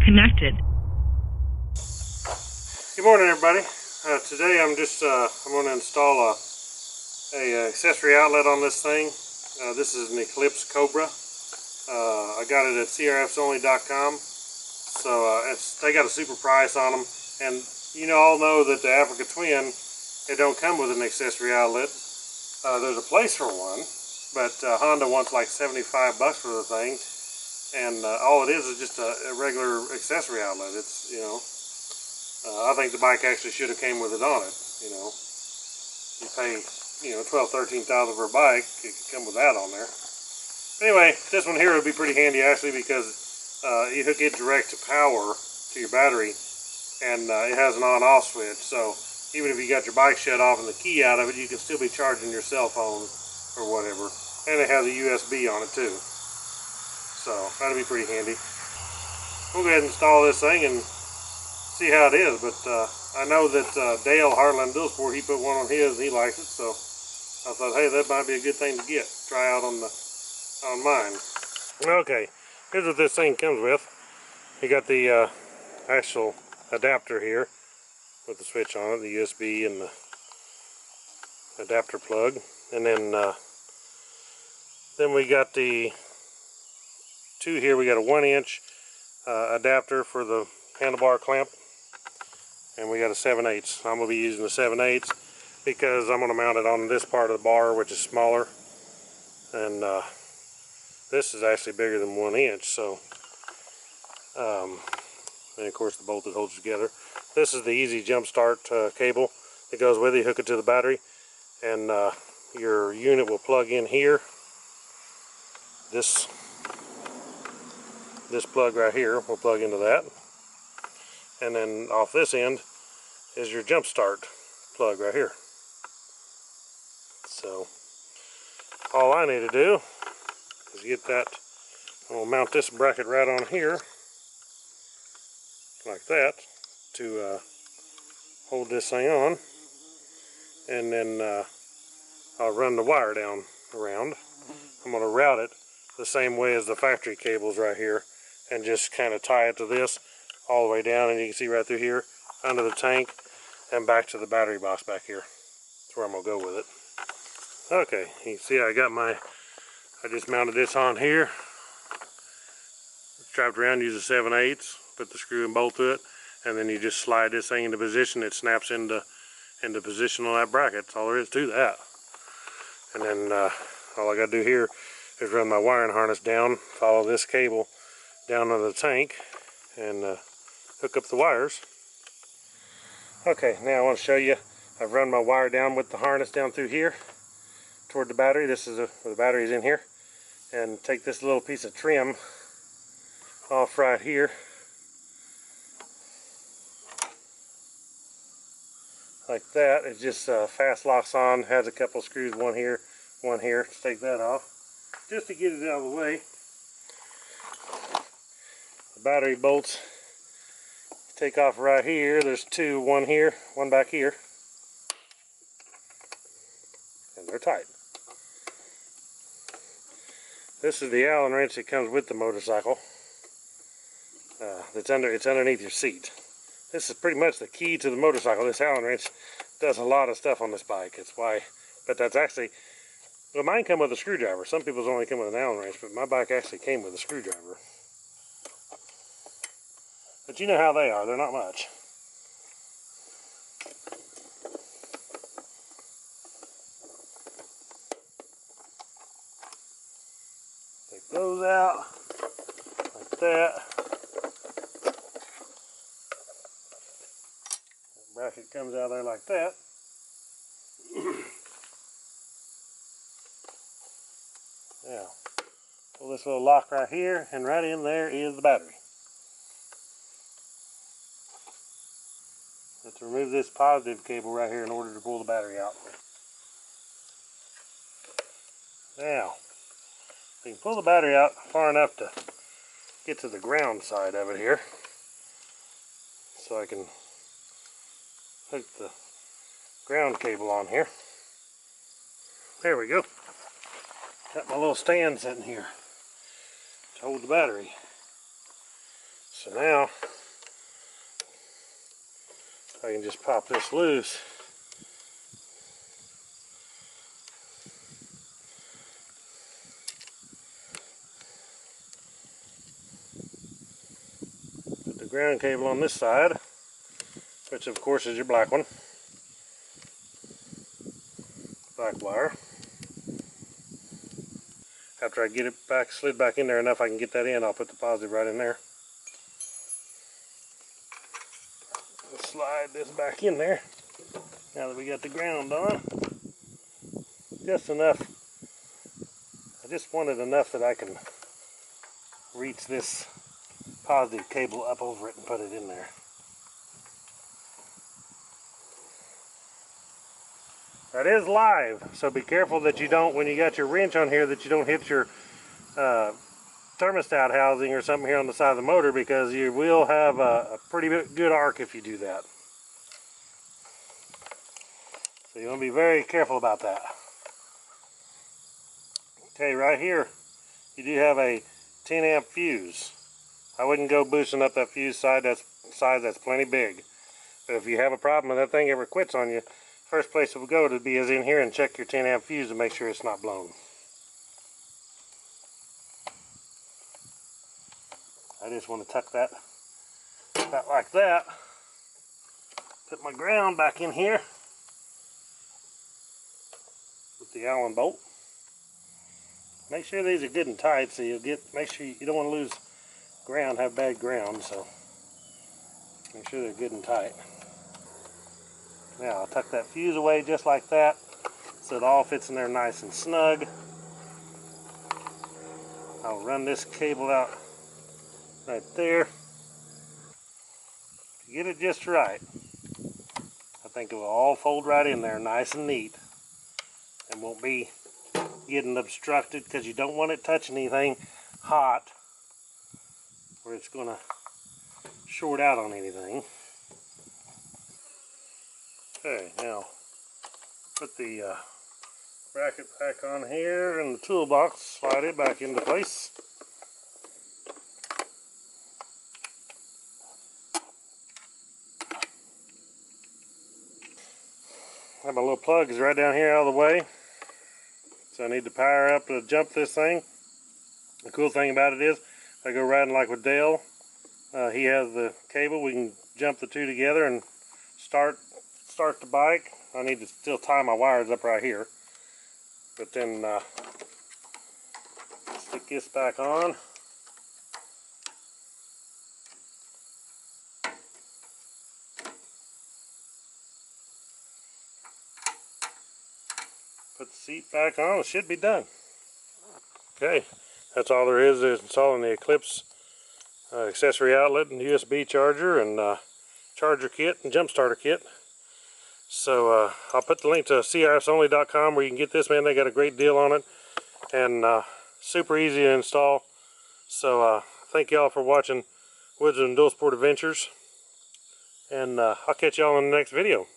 connected. Good morning, everybody. Today I'm going to install a accessory outlet on this thing. This is an Eclipse Cobra. I got it at CRFsonly.com. So they got a super price on them, and you all know that the Africa Twin, it don't come with an accessory outlet. There's a place for one, but Honda wants like $75 for the thing, and all it is just a regular accessory outlet. It's, I think the bike actually should have came with it on it. You pay, $12,000-13,000 for a bike, it could come with that on there. Anyway, this one here would be pretty handy actually, because you hook it direct to power to your battery, and it has an on-off switch. So even if you got your bike shut off and the key out of it, you can still be charging your cell phone or whatever. And it has a USB on it too. So that'll be pretty handy. We'll go ahead and install this thing and see how it is. But I know that Dale Heartland Dualsport, he put one on his and he likes it. So I thought, hey, that might be a good thing to get. Try out on mine. Okay, here's what this thing comes with. You got the actual adapter here with the switch on it, the USB and the adapter plug, and then we got the two here. We got a 1-inch adapter for the handlebar clamp, and we got a 7/8. I'm gonna be using the 7/8 because I'm gonna mount it on this part of the bar, which is smaller, and this is actually bigger than 1 inch. So and of course the bolt that holds together. This is the easy jump start cable that goes with it. You hook it to the battery, and your unit will plug in here. This plug right here will plug into that, and then off this end is your jump start plug right here. So all I need to do is get that. I'll mount this bracket right on here like that to hold this thing on, and then I'll run the wire down around. I'm going to route it the same way as the factory cables right here, and just kind of tie it to this all the way down, and you can see right through here under the tank and back to the battery box back here. That's where I'm going to go with it. Okay, you can see I just mounted this on here, strapped around, use a 7/8, put the screw and bolt to it, and then you just slide this thing into position. It snaps into position on that bracket. That's all there is to that. And then all I got to do here is run my wiring harness down, follow this cable down under the tank, and hook up the wires. Okay, now I want to show you, I've run my wire down with the harness down through here toward the battery. This is where the battery is in here. And take this little piece of trim off right here, like that. It just fast locks on, has a couple screws, one here, one here. Let's take that off just to get it out of the way. The battery bolts take off right here. There's two, one here, one back here, and they're tight. This is the Allen wrench that comes with the motorcycle. It's underneath your seat. This is pretty much the key to the motorcycle. This Allen wrench does a lot of stuff on this bike. It's why, but that's actually, well, mine come with a screwdriver. Some people's only come with an Allen wrench, but my bike actually came with a screwdriver. But you know how they are. They're not much. Take those out like that. The bracket comes out there like that. Now, pull this little lock right here, and right in there is the battery. You have to remove this positive cable right here in order to pull the battery out. Now, you can pull the battery out far enough to get to the ground side of it here, so I can hook the ground cable on here. There we go. Got my little stand sitting here to hold the battery. So now I can just pop this loose. Put the ground cable on this side, which of course is your black one. Black wire. After I get it back, slid back in there enough I can get that in, I'll put the positive right in there. Slide this back in there. Now that we got the ground on. Just enough. I just wanted enough that I can reach this positive cable up over it and put it in there. That is live, so be careful that you don't, when you got your wrench on here, that you don't hit your thermostat housing or something here on the side of the motor, because you will have a pretty good arc if you do that. So you want to be very careful about that. Okay, right here, you do have a 10 amp fuse. I wouldn't go boosting up that fuse side, that's plenty big. But if you have a problem and that thing ever quits on you, first place it would go to be is in here and check your 10 amp fuse to make sure it's not blown. I just want to tuck that like that. Put my ground back in here with the Allen bolt. Make sure these are good and tight, so make sure you don't want to lose ground, have bad ground, so make sure they're good and tight. Now I'll tuck that fuse away just like that, so it all fits in there nice and snug. I'll run this cable out right there. To get it just right, I think it will all fold right in there nice and neat and won't be getting obstructed, because you don't want it touching anything hot where it's going to short out on anything. Okay, now put the bracket back on here in the toolbox, slide it back into place. Have my little plugs right down here out of the way. So I need to power up to jump this thing. The cool thing about it is, if I go riding like with Dale, he has the cable, we can jump the two together and start the bike. I need to still tie my wires up right here, but then stick this back on. Put the seat back on, it should be done. Okay, that's all there is installing the Eclipse accessory outlet and USB charger and charger kit and jump starter kit. So I'll put the link to CRFsonly.com where you can get this, man. They got a great deal on it and super easy to install. So thank y'all for watching Woodzman Dual Sport Adventures, and I'll catch y'all in the next video.